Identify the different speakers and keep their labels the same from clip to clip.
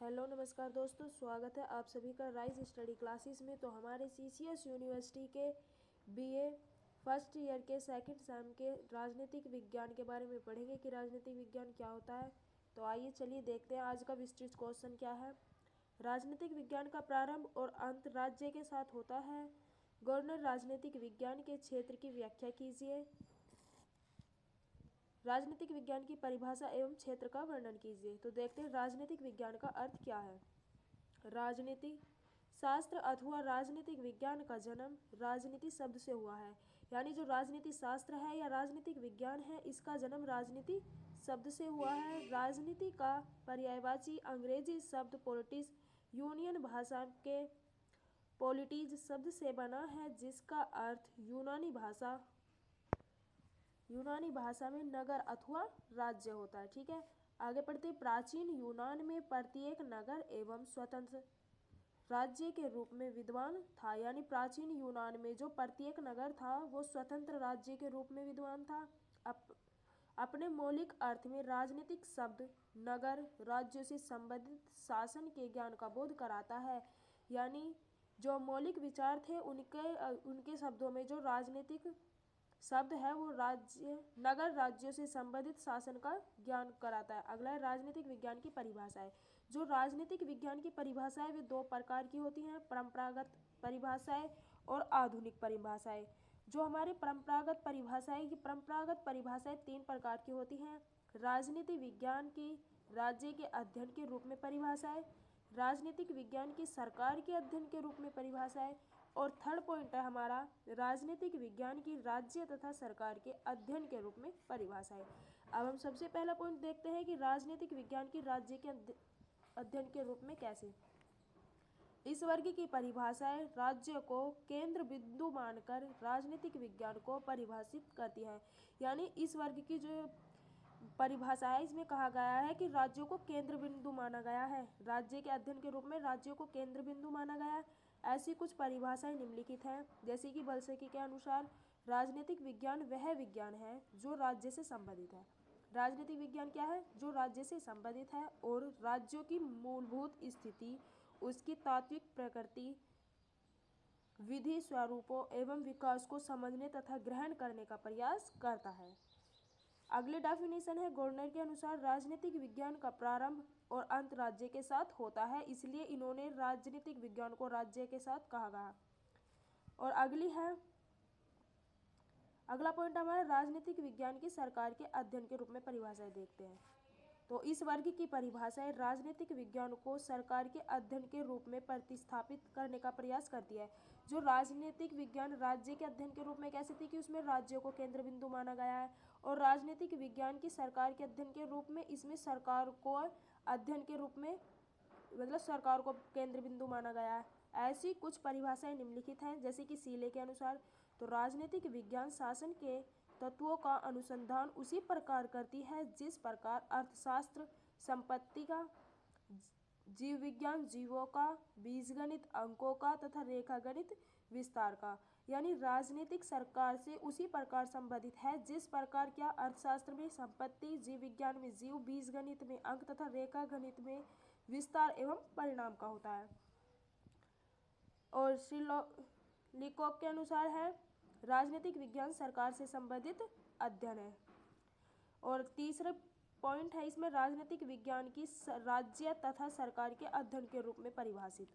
Speaker 1: Hello नमस्कार दोस्तों, स्वागत है आप सभी का राइज स्टडी क्लासेस में। तो हमारे सीसीएस यूनिवर्सिटी के बीए फर्स्ट ईयर के सेकंड सेम के राजनीतिक विज्ञान के बारे में पढ़ेंगे कि राजनीतिक विज्ञान क्या होता है। तो आइए चलिए देखते हैं आज का विस्तृत क्वेश्चन क्या है। राजनीतिक विज्ञान का प्रारंभ और अंत राज्य के साथ होता है। गवर्नर राजनीतिक विज्ञान के क्षेत्र की व्याख्या कीजिए। राजनीतिक विज्ञान की परिभाषा एवं क्षेत्र का वर्णन कीजिए। तो देखते हैं राजनीतिक विज्ञान का अर्थ क्या है। राजनीति शास्त्र अथवा राजनीतिक विज्ञान का जन्म राजनीति शब्द से हुआ है। यानी जो राजनीति शास्त्र है या राजनीतिक विज्ञान है, इसका जन्म राजनीति शब्द से हुआ है। राजनीति का पर्यायवाची अंग्रेजी शब्द पॉलिटिक्स यूनियन भाषा के पॉलिटीज शब्द से बना है, जिसका अर्थ यूनानी भाषा में नगर अथवा राज्य होता है। ठीक है, आगे पढ़ते। प्राचीन यूनान में प्रत्येक नगर एवं स्वतंत्र राज्य के रूप में विद्वान था। यानी प्राचीन यूनान में जो प्रत्येक नगर था वो स्वतंत्र राज्य के रूप में विद्वान था। अपने मौलिक अर्थ में राजनीतिक शब्द नगर राज्यों से संबंधित शासन के ज्ञान का बोध कराता है। यानी जो मौलिक विचार थे उनके शब्दों में जो राजनीतिक शब्द है वो नगर राज्यों से संबंधित शासन का ज्ञान कराता है। अगला है राजनीतिक विज्ञान की परिभाषाएं। जो राजनीतिक विज्ञान की परिभाषाएं वे दो प्रकार की होती हैं, परंपरागत परिभाषाएं और आधुनिक परिभाषाएं। जो हमारी परंपरागत परिभाषाएं तीन प्रकार की होती हैं। राजनीति विज्ञान की राज्य के अध्ययन के रूप में परिभाषाएं, राजनीतिक विज्ञान की सरकार के अध्ययन के रूप में परिभाषाएं, और थर्ड पॉइंट है हमारा राजनीतिक विज्ञान की राज्य तथा सरकार के अध्ययन के रूप में परिभाषाएं। अब हम सबसे पहला पॉइंट देखते हैं कि राजनीतिक विज्ञान की राज्य के अध्ययन के रूप में कैसे। इस वर्ग की परिभाषाएं राज्य को केंद्र बिंदु मानकर राजनीतिक विज्ञान को परिभाषित करती है। यानी इस वर्ग की जो परिभाषा है इसमें कहा गया है कि राज्यों को केंद्र बिंदु माना गया है। राज्य के अध्ययन के रूप में राज्यों को केंद्र बिंदु माना गया है। ऐसी कुछ परिभाषाएं निम्नलिखित हैं, जैसे कि बल्सेकी के अनुसार राजनीतिक विज्ञान वह विज्ञान है जो राज्य से संबंधित है। राजनीतिक विज्ञान क्या है? जो राज्य से संबंधित है और राज्यों की मूलभूत स्थिति, उसकी तात्विक प्रकृति, विधि स्वरूपों एवं विकास को समझने तथा ग्रहण करने का प्रयास करता है। अगले डेफिनेशन है गवर्नर के अनुसार राजनीतिक विज्ञान का प्रारंभ और अंत राज्य के साथ होता है, इसलिए इन्होंने राजनीतिक विज्ञान को राज्य के साथ कहा गया। और अगला पॉइंट हमारा राजनीतिक विज्ञान की सरकार के अध्ययन के रूप में परिभाषाएं देखते हैं। तो इस वर्ग की परिभाषाएं राजनीतिक विज्ञान को सरकार के अध्ययन के रूप में प्रतिस्थापित करने का प्रयास करती है। जो राजनीतिक विज्ञान राज्य के अध्ययन के रूप में कैसी थी कि उसमें राज्यों को केंद्र बिंदु माना गया है, और राजनीतिक विज्ञान की सरकार के अध्ययन के रूप में इसमें सरकार को अध्ययन के रूप में मतलब सरकार को केंद्र बिंदु माना गया है। ऐसी कुछ परिभाषाएं निम्नलिखित हैं, जैसे कि सीले के अनुसार तो राजनीतिक विज्ञान शासन के तत्वों का अनुसंधान उसी प्रकार करती है जिस प्रकार अर्थशास्त्र संपत्ति का, जीव विज्ञान जीवों का, बीजगणित अंकों का तथा रेखा गणित विस्तार का। यानी राजनीतिक सरकार से उसी प्रकार संबंधित है जिस प्रकार क्या अर्थशास्त्र में संपत्ति, जीव विज्ञान में जीव, बीजगणित में अंक तथा रेखा गणित में विस्तार एवं परिणाम का होता है। और लिकोक के अनुसार है राजनीतिक विज्ञान सरकार से संबंधित अध्ययन है। और तीसरे पॉइंट है इसमें राजनीतिक विज्ञान की राज्य तथा सरकार के अध्ययन के रूप में परिभाषित।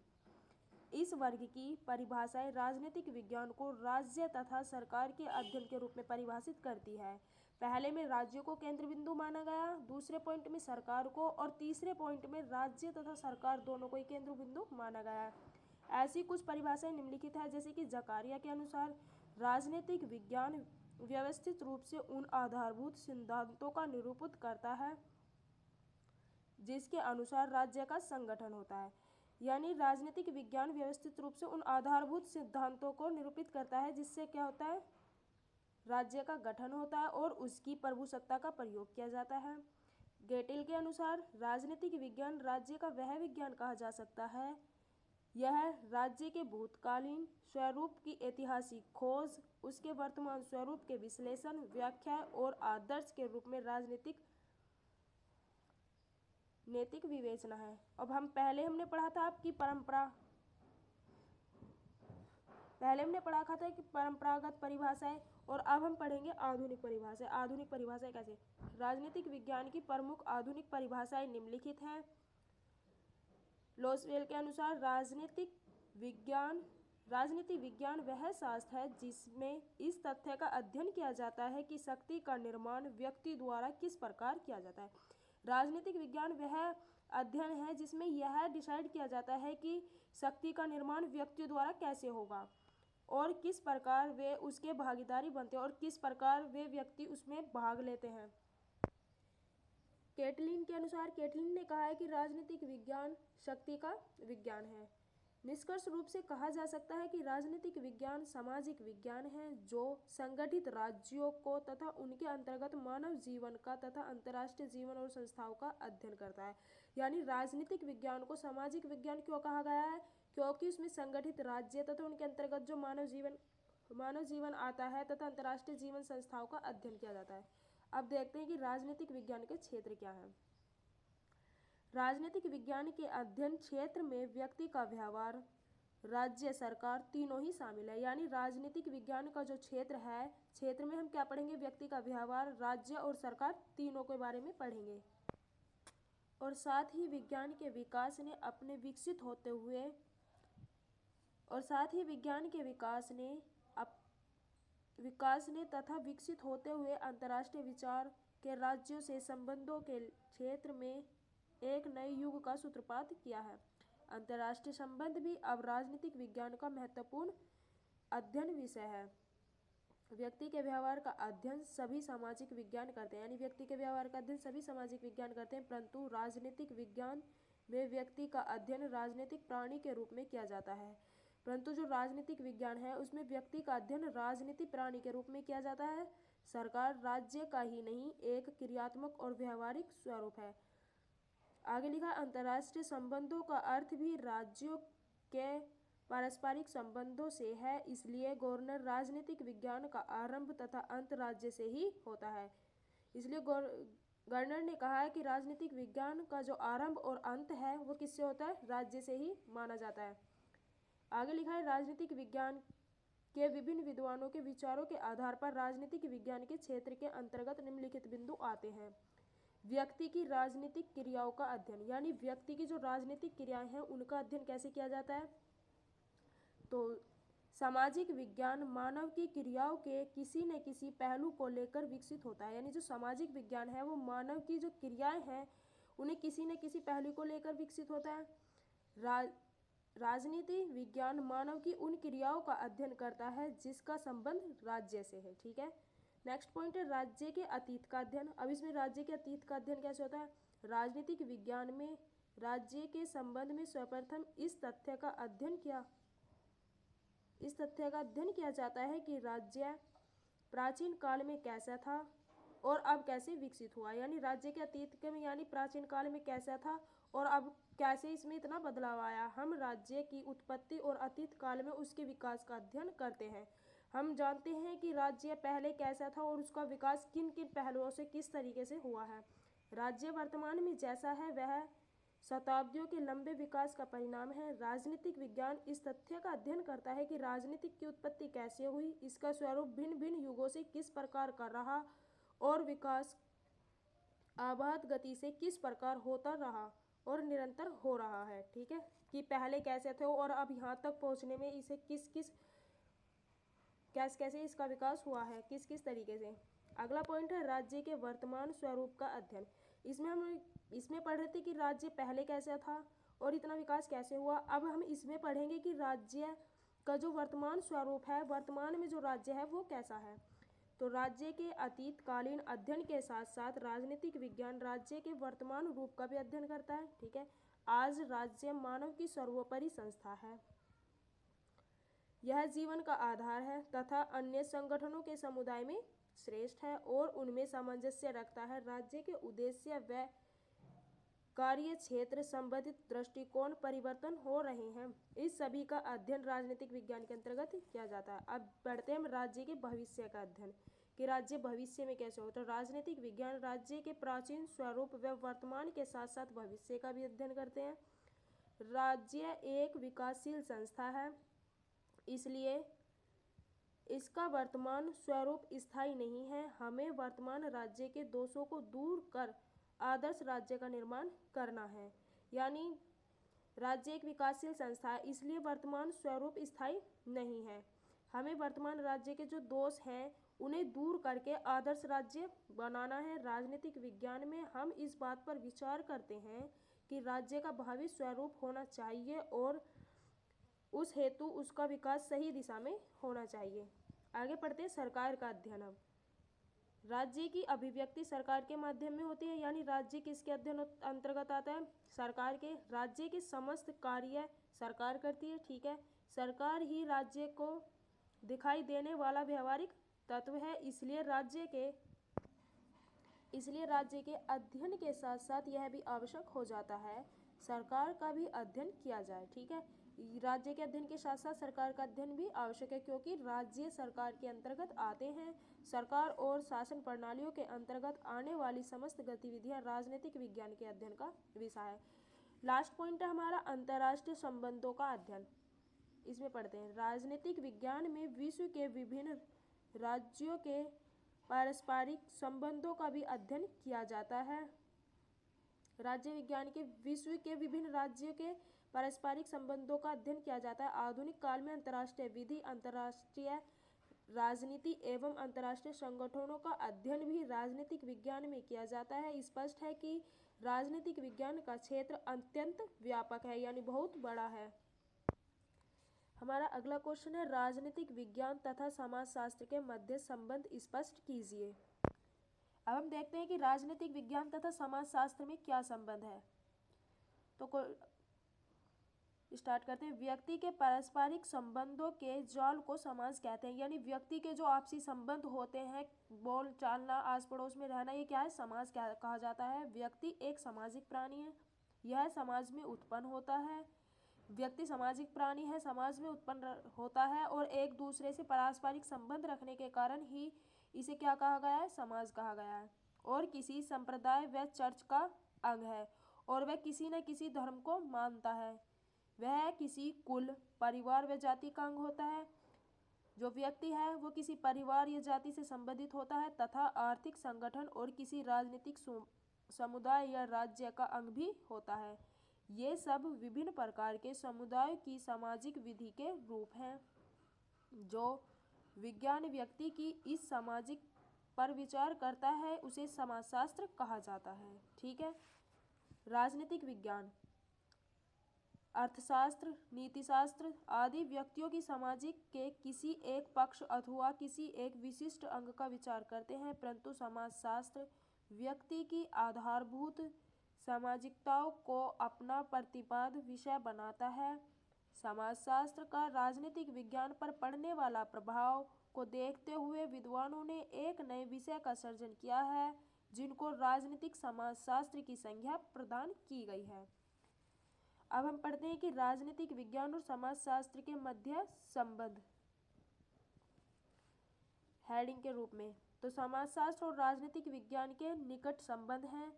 Speaker 1: इस वर्ग की परिभाषाएं राजनीतिक विज्ञान को राज्य तथा सरकार के अध्ययन के रूप में परिभाषित करती है। पहले में राज्यों को केंद्र बिंदु माना गया, दूसरे पॉइंट में सरकार को, और तीसरे पॉइंट में राज्य तथा सरकार दोनों को ही केंद्र बिंदु माना गया। ऐसी कुछ परिभाषाएं निम्नलिखित है, जैसे कि जकारिया के अनुसार राजनीतिक विज्ञान व्यवस्थित रूप से उन आधारभूत सिद्धांतों का निरूपित करता है जिसके अनुसार राज्य का संगठन होता है। यानी राजनीतिक विज्ञान व्यवस्थित रूप से उन आधारभूत सिद्धांतों को निरूपित करता है जिससे क्या होता है, राज्य का गठन होता है और उसकी प्रभुसत्ता का प्रयोग किया जाता है। गेटिल के अनुसार राजनीतिक विज्ञान राज्य का वह विज्ञान कहा जा सकता है, यह राज्य के भूतकालीन स्वरूप की ऐतिहासिक खोज, उसके वर्तमान स्वरूप के विश्लेषण, व्याख्या और आदर्श के रूप में राजनीतिक नैतिक विवेचना है। अब हमने पढ़ा था आपकी परंपरा, पहले हमने पढ़ा था कि परंपरागत परिभाषाएं, और अब हम पढ़ेंगे आधुनिक परिभाषाएं। आधुनिक परिभाषाएं कैसे? राजनीतिक विज्ञान की प्रमुख आधुनिक परिभाषाएं निम्नलिखित हैं। लोसवेल के अनुसार राजनीति विज्ञान वह शास्त्र है जिसमें इस तथ्य का अध्ययन किया जाता है कि शक्ति का निर्माण व्यक्ति द्वारा किस प्रकार किया जाता है। राजनीतिक विज्ञान वह अध्ययन है जिसमें यह डिसाइड किया जाता है कि शक्ति का निर्माण व्यक्ति द्वारा कैसे होगा और किस प्रकार वे उसके भागीदारी बनते हैं और किस प्रकार वे व्यक्ति उसमें भाग लेते हैं। केटलिन के अनुसार, केटलिन ने कहा है कि राजनीतिक विज्ञान शक्ति का विज्ञान है। निष्कर्ष रूप से कहा जा सकता है कि राजनीतिक विज्ञान सामाजिक विज्ञान है जो संगठित राज्यों को तथा उनके अंतर्गत मानव जीवन का तथा अंतर्राष्ट्रीय जीवन और संस्थाओं का अध्ययन करता है। यानी राजनीतिक विज्ञान को सामाजिक विज्ञान क्यों कहा गया है? क्योंकि उसमें संगठित राज्य तथा उनके अंतर्गत जो मानव जीवन आता है तथा अंतर्राष्ट्रीय जीवन संस्थाओं का अध्ययन किया जाता है। अब देखते हैं कि राजनीतिक विज्ञान के क्षेत्र क्या हैं। राजनीतिक विज्ञान के अध्ययन क्षेत्र में व्यक्ति का व्यवहार, राज्य, सरकार तीनों ही शामिल है। यानी राजनीतिक विज्ञान का जो क्षेत्र है, क्षेत्र में हम क्या पढ़ेंगे? व्यक्ति का व्यवहार, राज्य और सरकार तीनों के बारे में पढ़ेंगे। और साथ ही विज्ञान के विकास ने अपने विकसित होते हुए तथा विकसित होते हुए अंतर्राष्ट्रीय विचार के राज्यों से संबंधों के क्षेत्र में एक नए युग का सूत्रपात किया है। अंतर्राष्ट्रीय संबंध भी अब राजनीतिक विज्ञान का महत्वपूर्ण अध्ययन विषय है। व्यक्ति के व्यवहार का अध्ययन सभी सामाजिक विज्ञान करते हैं, यानी व्यक्ति के व्यवहार का अध्ययन सभी सामाजिक विज्ञान करते हैं, परंतु राजनीतिक विज्ञान में व्यक्ति का अध्ययन राजनीतिक प्राणी के रूप में किया जाता है। परंतु जो राजनीतिक विज्ञान है उसमें व्यक्ति का अध्ययन राजनीतिक प्राणी के रूप में किया जाता है। सरकार राज्य का ही नहीं, एक क्रियात्मक और व्यवहारिक स्वरूप है। आगे लिखा, अंतर्राष्ट्रीय संबंधों का अर्थ भी राज्यों के पारस्परिक संबंधों से है, इसलिए गवर्नर राजनीतिक विज्ञान का आरंभ तथा अंत राज्य से ही होता है। इसलिए गवर्नर ने कहा है कि राजनीतिक विज्ञान का जो आरंभ और अंत है वो किससे होता है? राज्य से ही माना जाता है। आगे लिखा है, राजनीतिक विज्ञान के विभिन्न विद्वानों के विचारों के आधार पर राजनीतिक विज्ञान के क्षेत्र के अंतर्गत निम्नलिखित बिंदु आते हैं। व्यक्ति की राजनीतिक क्रियाओं का अध्ययन, यानी व्यक्ति की जो राजनीतिक क्रियाएं हैं उनका अध्ययन कैसे किया जाता है? तो सामाजिक विज्ञान मानव की क्रियाओं के किसी न किसी पहलू को लेकर विकसित होता है। यानी जो सामाजिक विज्ञान है वो मानव की जो क्रियाएं हैं उन्हें किसी न किसी पहलू को लेकर विकसित होता है। राजनीति विज्ञान मानव की उन क्रियाओं का अध्ययन करता है जिसका संबंध राज्य से है। ठीक है, नेक्स्ट पॉइंट है राज्य के अतीत का अध्ययन। अब इसमें राज्य के अतीत का अध्ययन कैसे होता है? राजनीतिक विज्ञान में राज्य के संबंध में सर्वप्रथम इस तथ्य का अध्ययन किया जाता है कि राज्य प्राचीन काल में कैसा था और अब कैसे विकसित हुआ। यानी राज्य के अतीत में, यानी प्राचीन काल में कैसा था और अब कैसे इसमें इतना बदलाव आया। हम राज्य की उत्पत्ति और अतीत काल में उसके विकास का अध्ययन करते हैं। हम जानते हैं कि राज्य पहले कैसा था और उसका विकास किन किन पहलुओं से किस तरीके से हुआ है। राज्य वर्तमान में जैसा है वह शताब्दियों के लंबे विकास का परिणाम है। राजनीतिक विज्ञान इस तथ्य का अध्ययन करता है कि राजनीतिक की उत्पत्ति कैसे हुई, इसका स्वरूप भिन्न भिन्न युगों से किस प्रकार का रहा और विकास आबाद गति से किस प्रकार होता रहा और निरंतर हो रहा है। ठीक है, कि पहले कैसे थे और अब यहाँ तक पहुँचने में इसे कैसे इसका विकास हुआ है, किस किस तरीके से। अगला पॉइंट है राज्य के वर्तमान स्वरूप का अध्ययन। इसमें पढ़ रहे थे कि राज्य पहले कैसा था और इतना विकास कैसे हुआ। अब हम इसमें पढ़ेंगे कि राज्य का जो वर्तमान स्वरूप है, वर्तमान में जो राज्य है वो कैसा है। तो राज्य के अतीतकालीन अध्ययन के साथ साथ राजनीतिक विज्ञान राज्य के वर्तमान रूप का भी अध्ययन करता है। ठीक है, आज राज्य मानव की सर्वोपरि संस्था है, यह जीवन का आधार है तथा अन्य संगठनों के समुदाय में श्रेष्ठ है और उनमें सामंजस्य रखता है। राज्य के उद्देश्य व कार्य क्षेत्र संबंधित दृष्टिकोण परिवर्तन हो रहे हैं। इस सभी का अध्ययन राजनीतिक विज्ञान के अंतर्गत किया जाता है। अब बढ़ते हैं हम राज्य के भविष्य का अध्ययन, कि राज्य भविष्य में कैसे हो। तो राजनीतिक विज्ञान राज्य के प्राचीन स्वरूप व वर्तमान के साथ साथ भविष्य का भी अध्ययन करते हैं। राज्य एक विकासशील संस्था है, इसलिए इसका वर्तमान स्वरूप स्थायी नहीं है। हमें वर्तमान राज्य के दोषों को दूर कर आदर्श राज्य का निर्माण करना है। यानी राज्य एक विकासशील संस्था है, इसलिए वर्तमान स्वरूप स्थायी नहीं है। हमें वर्तमान राज्य के जो दोष हैं उन्हें दूर करके आदर्श राज्य बनाना है। राजनीतिक विज्ञान में हम इस बात पर विचार करते हैं कि राज्य का भावी स्वरूप होना चाहिए और उस हेतु उसका विकास सही दिशा में होना चाहिए। आगे पढ़ते हैं सरकार का अध्ययन। अब राज्य की अभिव्यक्ति सरकार के माध्यम में होती है, यानी राज्य किसके अध्ययन अंतर्गत आता है? सरकार के। राज्य के समस्त कार्य सरकार करती है, ठीक है। सरकार ही राज्य को दिखाई देने वाला व्यवहारिक तत्व है, इसलिए राज्य के अध्ययन के साथ साथ यह भी आवश्यक हो जाता है सरकार का भी अध्ययन किया जाए, ठीक है। राज्य के अध्ययन के साथ साथ सरकार का अध्ययन भी आवश्यक है, क्योंकि राज्य सरकार के अंतर्गत आते हैं। सरकार और शासन प्रणालियों के अंतर्गत आने वाली समस्त गतिविधियां राजनीतिक विज्ञान के अध्ययन का विषय है। लास्ट पॉइंट है हमारा अंतर्राष्ट्रीय संबंधों का अध्ययन। इसमें पढ़ते हैं राजनीतिक विज्ञान में विश्व के विभिन्न राज्यों के पारस्परिक संबंधों का भी अध्ययन किया जाता है। राज्य विज्ञान के विश्व के विभिन्न राज्यों के पारस्परिक संबंधों का अध्ययन किया जाता है। आधुनिक काल में अंतर्राष्ट्रीय विधि, अंतर्राष्ट्रीय राजनीति एवं अंतर्राष्ट्रीय संगठनों का अध्ययन भी राजनीतिक विज्ञान में किया जाता है। स्पष्ट है कि राजनीतिक विज्ञान का क्षेत्र अत्यंत व्यापक है, यानी बहुत बड़ा है। हमारा अगला क्वेश्चन है राजनीतिक विज्ञान तथा समाजशास्त्र के मध्य संबंध स्पष्ट कीजिए। अब हम देखते हैं कि राजनीतिक विज्ञान तथा समाजशास्त्र में क्या संबंध है। तो स्टार्ट करते हैं। व्यक्ति के पारस्परिक संबंधों के जाल को समाज कहते हैं, यानी व्यक्ति के जो आपसी संबंध होते हैं, बोल चालना, आस पड़ोस में रहना, ये क्या है? समाज कहा जाता है। व्यक्ति एक सामाजिक प्राणी है, यह समाज में उत्पन्न होता है। व्यक्ति सामाजिक प्राणी है, समाज में उत्पन्न होता है और एक दूसरे से पारस्परिक संबंध रखने के कारण ही इसे क्या कहा गया है? समाज कहा गया है। और किसी संप्रदाय व चर्च का अंग है और वह किसी न किसी धर्म को मानता है। वह किसी कुल, परिवार व जाति का अंग होता है। जो व्यक्ति है वो किसी परिवार या जाति से संबंधित होता है तथा आर्थिक संगठन और किसी राजनीतिक समुदाय या राज्य का अंग भी होता है। ये सब विभिन्न प्रकार के समुदायों की सामाजिक विधि के रूप हैं। जो विज्ञान व्यक्ति की इस सामाजिक पर विचार करता है उसे समाजशास्त्र कहा जाता है, ठीक है। राजनीतिक विज्ञान अर्थशास्त्र, नीतिशास्त्र आदि व्यक्तियों की सामाजिक के किसी एक पक्ष अथवा किसी एक विशिष्ट अंग का विचार करते हैं, परंतु समाजशास्त्र व्यक्ति की आधारभूत सामाजिकताओं को अपना प्रतिपाद्य विषय बनाता है। समाजशास्त्र का राजनीतिक विज्ञान पर पड़ने वाला प्रभाव को देखते हुए विद्वानों ने एक नए विषय का सर्जन किया है, जिनको राजनीतिक समाजशास्त्र की संज्ञा प्रदान की गई है। अब हम पढ़ते हैं कि राजनीतिक विज्ञान और समाजशास्त्र के मध्य संबंध हेडिंग के रूप में। तो समाजशास्त्र और राजनीतिक विज्ञान के निकट संबंध हैं।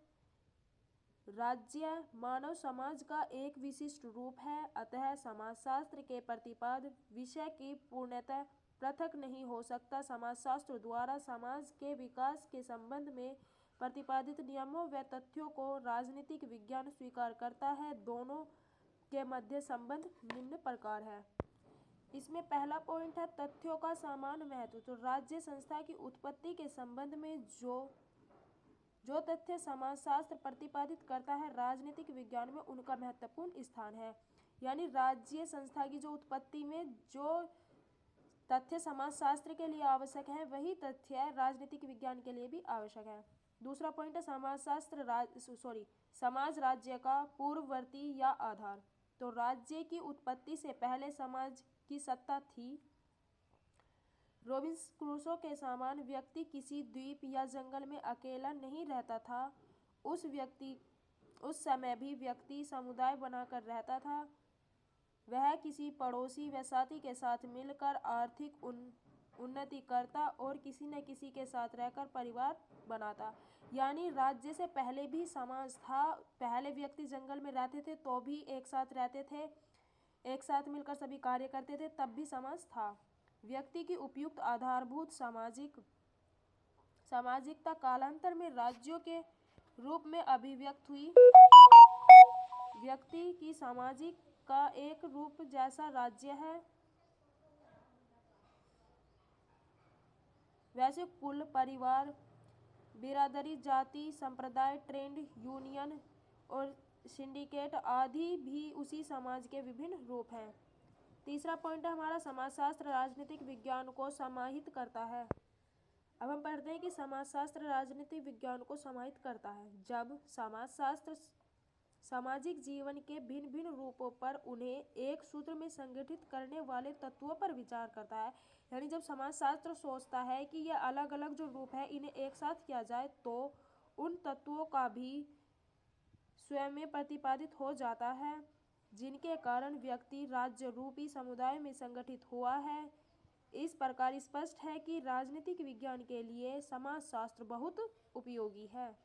Speaker 1: राज्य मानव समाज का एक विशिष्ट रूप है, अतः समाजशास्त्र के प्रतिपाद्य विषय की पूर्णतः पृथक नहीं हो सकता। समाजशास्त्र द्वारा समाज के विकास के संबंध में प्रतिपादित नियमों व तथ्यों को राजनीतिक विज्ञान स्वीकार करता है। दोनों के मध्य संबंध निम्न प्रकार है। इसमें पहला पॉइंट है तथ्यों का समान महत्व। तो राज्य संस्था की उत्पत्ति के संबंध में जो तथ्य समाजशास्त्र प्रतिपादित करता है, राजनीतिक विज्ञान में उनका महत्वपूर्ण स्थान है। यानी राज्य संस्था की जो उत्पत्ति में जो तथ्य समाजशास्त्र के लिए आवश्यक है, वही तथ्य राजनीतिक विज्ञान के लिए भी आवश्यक है। दूसरा पॉइंट है समाज राज्य का पूर्ववर्ती या आधार। तो राज्य की उत्पत्ति से पहले समाज की सत्ता थी। रॉबिन्सन क्रूसो के समान व्यक्ति किसी द्वीप या जंगल में अकेला नहीं रहता था। उस समय भी व्यक्ति समुदाय बनाकर रहता था। वह किसी पड़ोसी व साथी के साथ मिलकर आर्थिक उन्नति करता और किसी न किसी के साथ रहकर परिवार बनाता। यानी राज्य से पहले भी समाज था। पहले व्यक्ति जंगल में रहते थे तो भी एक साथ रहते थे, एक साथ मिलकर सभी कार्य करते थे, तब भी समाज था। व्यक्ति की उपयुक्त आधारभूत सामाजिकता कालांतर में राज्यों के रूप में अभिव्यक्त हुई। व्यक्ति की सामाजिक का एक रूप जैसा राज्य है, वैसे कुल, परिवार, बिरादरी, जाति, संप्रदाय, ट्रेड यूनियन और सिंडिकेट आदि भी उसी समाज के विभिन्न रूप हैं। तीसरा पॉइंट है हमारा, समाजशास्त्र राजनीतिक विज्ञान को समाहित करता है। अब हम पढ़ते हैं कि समाजशास्त्र राजनीतिक विज्ञान को समाहित करता है। जब समाजशास्त्र सामाजिक जीवन के भिन्न भिन्न रूपों पर उन्हें एक सूत्र में संगठित करने वाले तत्वों पर विचार करता है, यानी जब समाजशास्त्र सोचता है कि यह अलग अलग जो रूप है इन्हें एक साथ किया जाए, तो उन तत्वों का भी स्वयं में प्रतिपादित हो जाता है जिनके कारण व्यक्ति राज्य रूपी समुदाय में संगठित हुआ है। इस प्रकार स्पष्ट है कि राजनीतिक विज्ञान के लिए समाजशास्त्र बहुत उपयोगी है।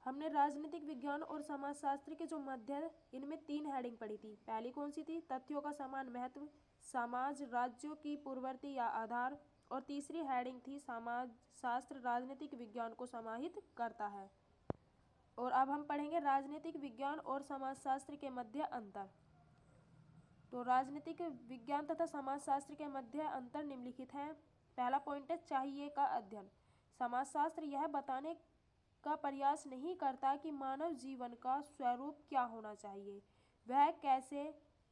Speaker 1: हमने राजनीतिक विज्ञान और समाजशास्त्र के जो मध्य, इनमें 3 हेडिंग पढ़ी थी। पहली कौन सी थी? तथ्यों का समान महत्व, समाज राज्यों की पूर्ववर्ती या आधार, और तीसरी हेडिंग थी समाजशास्त्र राजनीतिक विज्ञान को समाहित करता है। और अब हम पढ़ेंगे राजनीतिक विज्ञान और समाजशास्त्र के मध्य अंतर। तो राजनीतिक विज्ञान तथा समाजशास्त्र के मध्य अंतर निम्नलिखित है। पहला पॉइंट है चाहिए का अध्ययन। समाजशास्त्र यह बताने का प्रयास नहीं करता कि मानव जीवन का स्वरूप क्या होना चाहिए,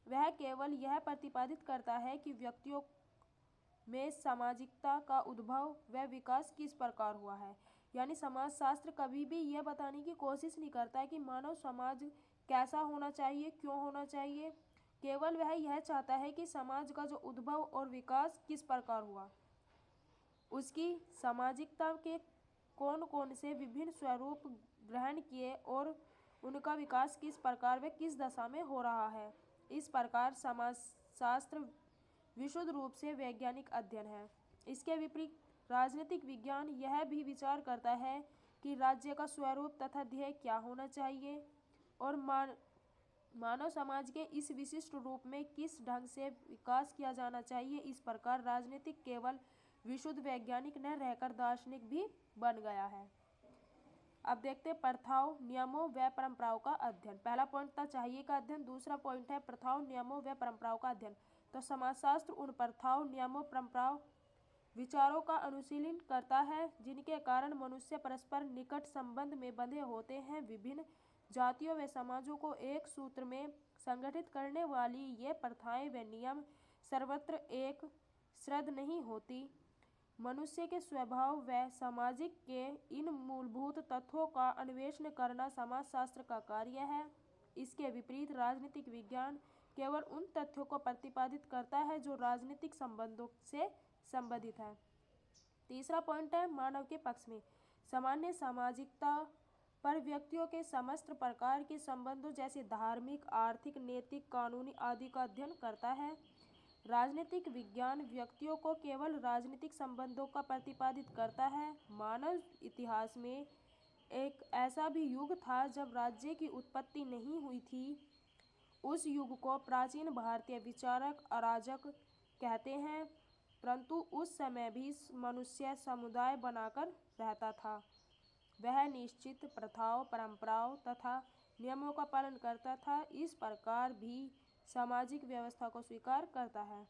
Speaker 1: वह केवल यह प्रतिपादित करता है कि व्यक्तियों में सामाजिकता का उद्भव व विकास किस प्रकार हुआ है। यानी समाजशास्त्र कभी भी यह बताने की कोशिश नहीं करता कि मानव समाज कैसा होना चाहिए, क्यों होना चाहिए। केवल वह यह चाहता है कि समाज का जो उद्भव और विकास किस प्रकार हुआ, उसकी सामाजिकता के कौन कौन से विभिन्न स्वरूप ग्रहण किए और उनका विकास किस प्रकार व किस दशा में हो रहा है। इस प्रकार समाजशास्त्र विशुद्ध रूप से वैज्ञानिक अध्ययन है। इसके विपरीत राजनीतिक विज्ञान यह भी विचार करता है कि राज्य का स्वरूप तथा ध्येय क्या होना चाहिए और मानव समाज के इस विशिष्ट रूप में किस ढंग से विकास किया जाना चाहिए। इस प्रकार राजनीतिक केवल विशुद्ध वैज्ञानिक न रहकर दार्शनिक भी बन गया है। अब देखते हैं प्रथाओं, नियमों व परंपराओं का अध्ययन। पहला पॉइंट था चाहिए का अध्ययन, दूसरा पॉइंट है प्रथाओं, नियमों व परंपराओं का अध्ययन। तो समाजशास्त्र उन प्रथाओं, नियमों, परंपराओं, विचारों का अनुशीलन करता है जिनके कारण मनुष्य परस्पर निकट संबंध में बंधे होते हैं। विभिन्न जातियों व समाजों को एक सूत्र में संगठित करने वाली ये प्रथाएं व नियम सर्वत्र एक श्रद्ध नहीं होती। मनुष्य के स्वभाव व सामाजिक के इन मूलभूत तत्वों का अन्वेषण करना समाजशास्त्र का कार्य है। इसके विपरीत राजनीतिक विज्ञान केवल उन तथ्यों को प्रतिपादित करता है जो राजनीतिक संबंधों से संबंधित है। तीसरा पॉइंट है मानव के पक्ष में। सामान्य सामाजिकता पर व्यक्तियों के समस्त प्रकार के संबंधों जैसे धार्मिक, आर्थिक, नैतिक, कानूनी आदि का अध्ययन करता है। राजनीतिक विज्ञान व्यक्तियों को केवल राजनीतिक संबंधों का प्रतिपादित करता है। मानव इतिहास में एक ऐसा भी युग था जब राज्य की उत्पत्ति नहीं हुई थी। उस युग को प्राचीन भारतीय विचारक अराजक कहते हैं, परंतु उस समय भी मनुष्य समुदाय बनाकर रहता था। वह निश्चित प्रथाओं, परंपराओं तथा नियमों का पालन करता था। इस प्रकार भी सामाजिक व्यवस्था को स्वीकार करता है।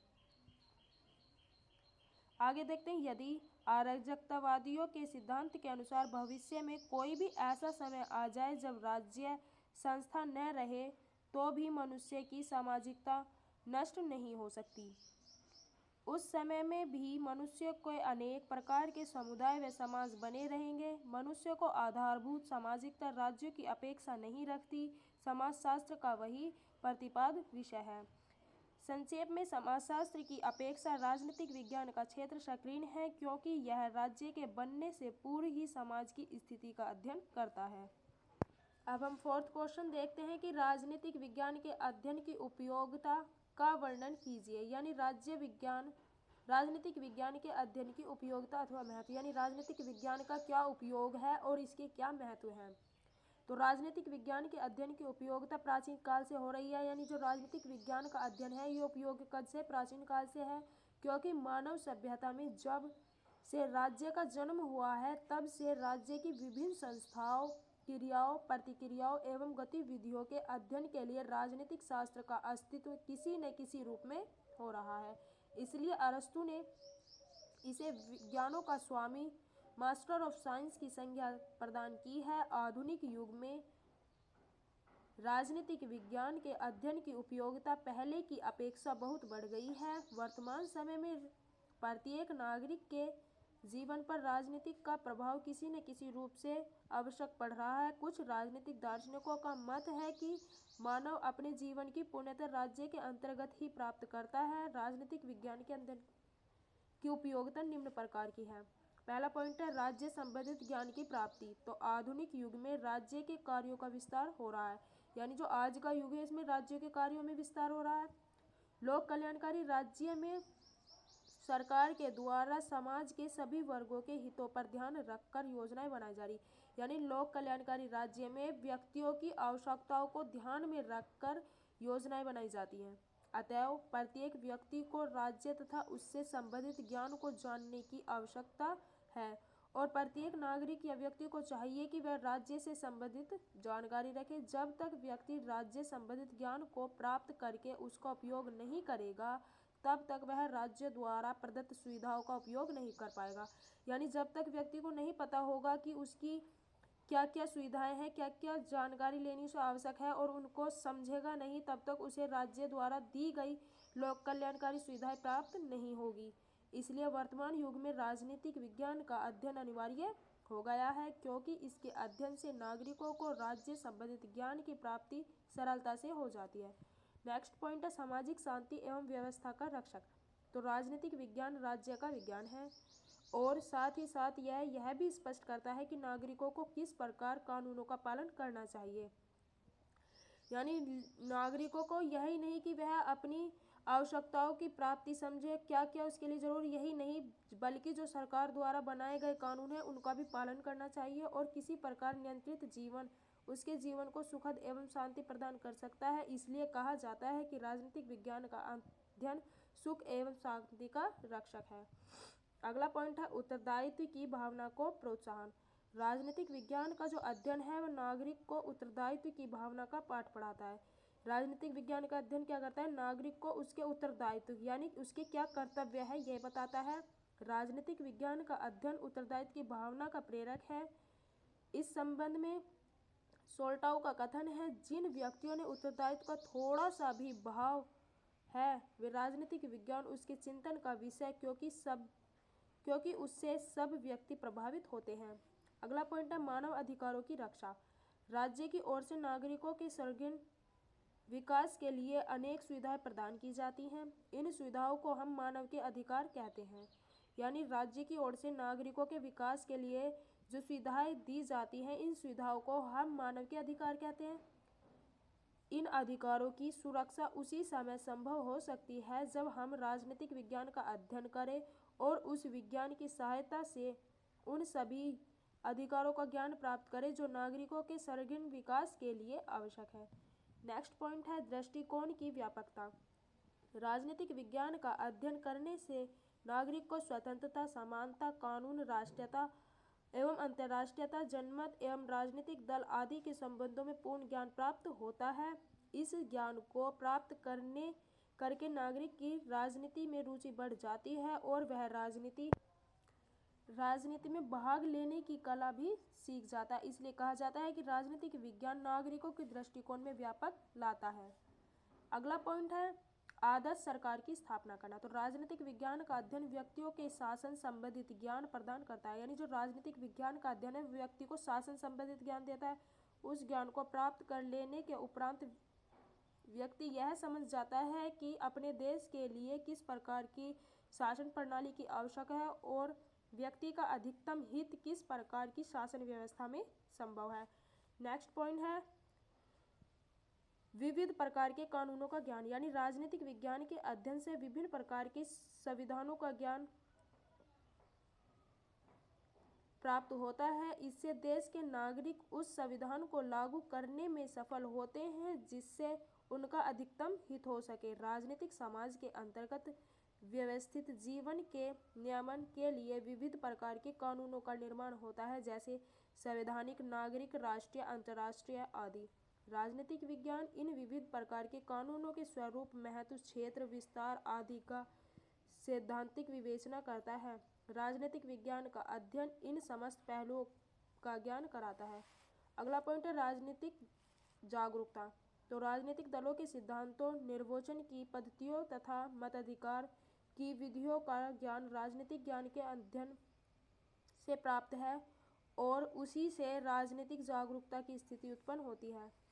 Speaker 1: आगे देखते हैं, यदि अराजकतावादियों के सिद्धांत के अनुसार भविष्य में कोई भी ऐसा समय आ जाए जब राज्य संस्था न रहे तो भी मनुष्य की सामाजिकता नष्ट नहीं हो सकती। उस समय में भी मनुष्य के अनेक प्रकार के समुदाय व समाज बने रहेंगे। मनुष्य को आधारभूत सामाजिकता राज्यों की अपेक्षा नहीं रखती। समाजशास्त्र का वही प्रतिपाद्य विषय है। संक्षेप में समाजशास्त्र की अपेक्षा राजनीतिक विज्ञान का क्षेत्र संकीर्ण है, क्योंकि यह राज्य के बनने से पूर्व ही समाज की स्थिति का अध्ययन करता है। अब हम फोर्थ क्वेश्चन देखते हैं कि राजनीतिक विज्ञान के अध्ययन की उपयोगिता का वर्णन कीजिए। यानी राज्य विज्ञान राजनीतिक विज्ञान के अध्ययन की उपयोगिता अथवा महत्व, यानी राजनीतिक विज्ञान का क्या उपयोग है और इसके क्या महत्व हैं। तो राजनीतिक विज्ञान के अध्ययन की उपयोगिता प्राचीन काल से हो रही है, यानी जो राजनीतिक विज्ञान का अध्ययन है ये उपयोग कब से, प्राचीन काल से है, क्योंकि मानव सभ्यता में जब से राज्य का जन्म हुआ है तब से राज्य की विभिन्न संस्थाओं, क्रियाओं, प्रतिक्रियाओं एवं गतिविधियों के अध्ययन के लिए राजनीतिक शास्त्र का अस्तित्व किसी न किसी रूप में हो रहा है। इसलिए अरस्तु ने इसे विज्ञानों का स्वामी, मास्टर ऑफ साइंस की संज्ञा प्रदान की है। आधुनिक युग में राजनीतिक विज्ञान के अध्ययन की उपयोगिता पहले की अपेक्षा बहुत बढ़ गई है। वर्तमान समय में प्रत्येक नागरिक के जीवन पर राजनीतिक का प्रभाव किसी न किसी रूप से आवश्यक पड़ रहा है। कुछ राजनीतिक दार्शनिकों का मत है कि मानव अपने जीवन की पूर्णतः राज्य के अंतर्गत ही प्राप्त करता है। राजनीतिक विज्ञान के अध्ययन की उपयोगिता निम्न प्रकार की है। पहला पॉइंट है राज्य संबंधित ज्ञान की प्राप्ति। तो आधुनिक युग में राज्य के कार्यों का विस्तार हो रहा है, यानी जो आज का युग है इसमें राज्यों के कार्यों में विस्तार हो रहा है। लोक कल्याणकारी राज्य में सरकार के द्वारा समाज के सभी वर्गों के हितों पर ध्यान रखकर योजनाएं बनाई जा रही, यानी लोक कल्याणकारी राज्य में व्यक्तियों की आवश्यकताओं को ध्यान में रखकर योजनाएं बनाई जाती हैं। अतएव प्रत्येक व्यक्ति को राज्य तथा उससे संबंधित ज्ञान को जानने की आवश्यकता है और प्रत्येक नागरिक या व्यक्ति को चाहिए कि वह राज्य से संबंधित जानकारी रखे। जब तक व्यक्ति राज्य संबंधित ज्ञान को प्राप्त करके उसका उपयोग नहीं करेगा तब तक वह राज्य द्वारा प्रदत्त सुविधाओं का उपयोग नहीं कर पाएगा, यानी जब तक व्यक्ति को नहीं पता होगा कि उसकी क्या क्या सुविधाएं हैं, क्या क्या जानकारी लेनी उसे आवश्यक है और उनको समझेगा नहीं, तब तक उसे राज्य द्वारा दी गई लोक कल्याणकारी सुविधाएं प्राप्त नहीं होगी। इसलिए वर्तमान युग में राजनीतिक विज्ञान का अध्ययन अनिवार्य हो गया है, क्योंकि इसके अध्ययन से नागरिकों को राज्य संबंधित ज्ञान की प्राप्ति सरलता से हो जाती है। नेक्स्ट पॉइंट है सामाजिक शांति एवं व्यवस्था का रक्षक। तो राजनीतिक विज्ञान राज्य का विज्ञान है और साथ ही साथ यह भी स्पष्ट करता है कि नागरिकों को किस प्रकार कानूनों का पालन करना चाहिए, यानी नागरिकों को यही नहीं कि वह अपनी आवश्यकताओं की प्राप्ति समझे, क्या क्या उसके लिए जरूरी, यही नहीं बल्कि जो सरकार द्वारा बनाए गए कानून हैं उनका भी पालन करना चाहिए और किसी प्रकार नियंत्रित जीवन उसके जीवन को सुखद एवं शांति प्रदान कर सकता है। इसलिए कहा जाता है कि राजनीतिक विज्ञान का अध्ययन सुख एवं शांति का रक्षक है। अगला पॉइंट है उत्तरदायित्व की भावना को प्रोत्साहन। राजनीतिक विज्ञान का जो अध्ययन है वह नागरिक को उत्तरदायित्व की भावना का पाठ पढ़ाता है। राजनीतिक विज्ञान का अध्ययन क्या करता है, नागरिक को उसके उत्तरदायित्व यानी उसके क्या कर्तव्य है यह बताता है। राजनीतिक विज्ञान का अध्ययन उत्तरदायित्व की भावना का प्रेरक है। इस संबंध में सोल्टाउ का कथन है, जिन व्यक्तियों ने उत्तरदायित्व का थोड़ा सा भी भाव है वे राजनीतिक विज्ञान उसके चिंतन का विषय, क्योंकि उससे सब व्यक्ति प्रभावित होते हैं। अगला पॉइंट है मानव अधिकारों की रक्षा। राज्य की ओर से नागरिकों के सर्वांगीण विकास के लिए अनेक सुविधाएं प्रदान की जाती हैं। इन सुविधाओं को हम मानव के अधिकार कहते हैं, यानी राज्य की ओर से नागरिकों के विकास के लिए जो सुविधाएं दी जाती हैं इन सुविधाओं को हम मानव के अधिकार कहते हैं। इन अधिकारों की सुरक्षा उसी समय संभव हो सकती है जब हम राजनीतिक विज्ञान का अध्ययन करें और उस विज्ञान की सहायता से उन सभी अधिकारों का ज्ञान प्राप्त करें जो नागरिकों के सर्वांगीण विकास के लिए आवश्यक है। नेक्स्ट पॉइंट है दृष्टिकोण की व्यापकता। राजनीतिक विज्ञान का अध्ययन करने से नागरिक को स्वतंत्रता, समानता, कानून, राष्ट्रीयता एवं अंतर्राष्ट्रीयता, जनमत एवं राजनीतिक दल आदि के संबंधों में पूर्ण ज्ञान प्राप्त होता है। इस ज्ञान को प्राप्त करके नागरिक की राजनीति में रुचि बढ़ जाती है और वह राजनीति में भाग लेने की कला भी सीख जाता है। इसलिए कहा जाता है कि राजनीतिक विज्ञान नागरिकों के दृष्टिकोण में व्यापक लाता है। अगला पॉइंट है आदर्श सरकार की स्थापना करना। तो राजनीतिक विज्ञान का अध्ययन व्यक्तियों के शासन संबंधित ज्ञान प्रदान करता है, यानी जो राजनीतिक विज्ञान का अध्ययन है व्यक्ति को शासन संबंधित ज्ञान देता है। उस ज्ञान को प्राप्त कर लेने के उपरांत व्यक्ति यह समझ जाता है कि अपने देश के लिए किस प्रकार की शासन प्रणाली की आवश्यक है और व्यक्ति का अधिकतम हित किस प्रकार की शासन व्यवस्था में संभव है। नेक्स्ट पॉइंट है विविध प्रकार के कानूनों का ज्ञान, यानी राजनीतिक विज्ञान के अध्ययन से विभिन्न प्रकार के संविधानों का ज्ञान प्राप्त होता है। इससे देश के नागरिक उस संविधान को लागू करने में सफल होते हैं जिससे उनका अधिकतम हित हो सके। राजनीतिक समाज के अंतर्गत व्यवस्थित जीवन के नियमन के लिए विविध प्रकार के कानूनों का निर्माण होता है, जैसे संवैधानिक, नागरिक, राष्ट्रीय, अंतर्राष्ट्रीय आदि। राजनीतिक विज्ञान इन विविध प्रकार के कानूनों के स्वरूप, महत्व, क्षेत्र, विस्तार आदि का सैद्धांतिक विवेचना करता है। राजनीतिक विज्ञान का अध्ययन इन समस्त पहलुओं का ज्ञान कराता है। अगला पॉइंट है राजनीतिक जागरूकता। तो राजनीतिक दलों के सिद्धांतों, निर्वाचन की पद्धतियों तथा मताधिकार की विधियों का ज्ञान राजनीतिक ज्ञान के अध्ययन से प्राप्त है और उसी से राजनीतिक जागरूकता की स्थिति उत्पन्न होती है।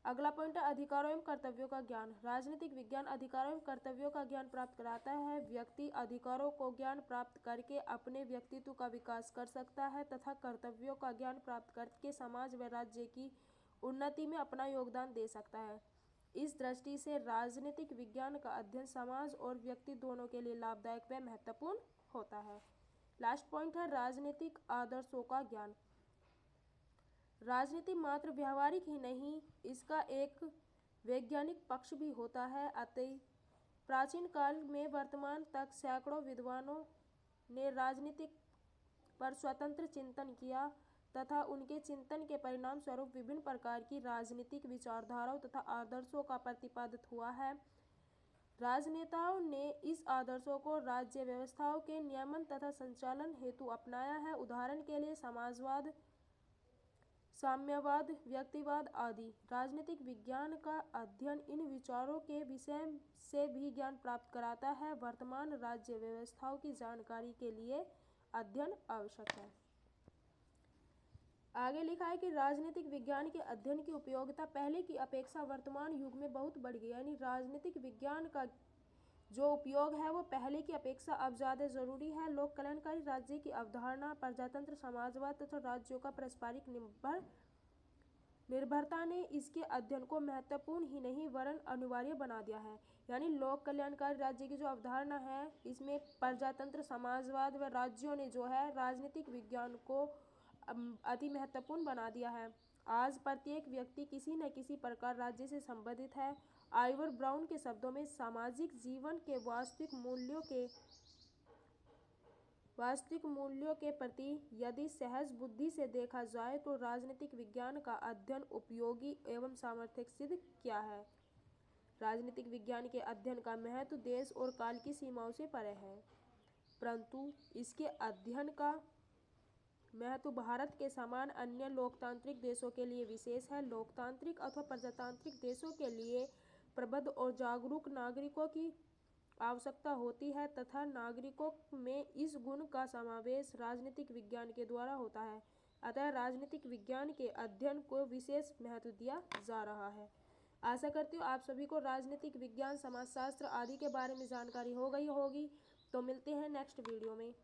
Speaker 1: अगला पॉइंट है अधिकारों एवं कर्तव्यों का ज्ञान। राजनीतिक विज्ञान अधिकारों एवं कर्तव्यों का ज्ञान प्राप्त कराता है। व्यक्ति अधिकारों को ज्ञान प्राप्त करके अपने व्यक्तित्व का विकास कर सकता है तथा कर्तव्यों का ज्ञान प्राप्त करके समाज व राज्य की उन्नति में अपना योगदान दे सकता है। इस दृष्टि से राजनीतिक विज्ञान का अध्ययन समाज और व्यक्ति दोनों के लिए लाभदायक व महत्वपूर्ण होता है। लास्ट पॉइंट है राजनीतिक आदर्शों का ज्ञान। राजनीति मात्र व्यवहारिक ही नहीं, इसका एक वैज्ञानिक पक्ष भी होता है। अतः प्राचीन काल में वर्तमान तक सैकड़ों विद्वानों ने राजनीतिक पर स्वतंत्र चिंतन किया तथा उनके चिंतन के परिणाम स्वरूप विभिन्न प्रकार की राजनीतिक विचारधाराओं तथा आदर्शों का प्रतिपादित हुआ है। राजनेताओं ने इस आदर्शों को राज्य व्यवस्थाओं के नियमन तथा संचालन हेतु अपनाया है। उदाहरण के लिए समाजवाद, साम्यवाद, व्यक्तिवाद आदि। राजनीतिक विज्ञान का अध्ययन इन विचारों के विषय से भी ज्ञान प्राप्त कराता है। वर्तमान राज्य व्यवस्थाओं की जानकारी के लिए अध्ययन आवश्यक है। आगे लिखा है कि राजनीतिक विज्ञान के अध्ययन की उपयोगिता पहले की अपेक्षा वर्तमान युग में बहुत बढ़ गई है। यानी राजनीतिक विज्ञान का जो उपयोग है वो पहले की अपेक्षा अब ज़्यादा जरूरी है। लोक कल्याणकारी राज्य की अवधारणा, प्रजातंत्र, समाजवाद तथा राज्यों का पारस्परिक निर्भरता ने इसके अध्ययन को महत्वपूर्ण ही नहीं वरन अनिवार्य बना दिया है। यानी लोक कल्याणकारी राज्य की जो अवधारणा है इसमें प्रजातंत्र, समाजवाद व राज्यों ने जो है राजनीतिक विज्ञान को अति महत्वपूर्ण बना दिया है। आज प्रत्येक व्यक्ति किसी न किसी प्रकार राज्य से संबंधित है। आइवर ब्राउन के शब्दों में सामाजिक जीवन के वास्तविक मूल्यों के प्रति यदि सहज बुद्धि से देखा जाए तो राजनीतिक विज्ञान का अध्ययन उपयोगी एवं सामर्थ्यक सिद्ध किया है। राजनीतिक विज्ञान के अध्ययन का महत्व देश और काल की सीमाओं से परे है, परंतु इसके अध्ययन का महत्व भारत के समान अन्य लोकतांत्रिक देशों के लिए विशेष है। लोकतांत्रिक अथवा प्रजातांत्रिक देशों के लिए प्रबुद्ध और जागरूक नागरिकों की आवश्यकता होती है तथा नागरिकों में इस गुण का समावेश राजनीतिक विज्ञान के द्वारा होता है। अतः राजनीतिक विज्ञान के अध्ययन को विशेष महत्व दिया जा रहा है। आशा करती हूँ आप सभी को राजनीतिक विज्ञान, समाजशास्त्र आदि के बारे में जानकारी हो गई होगी। तो मिलते हैं नेक्स्ट वीडियो में।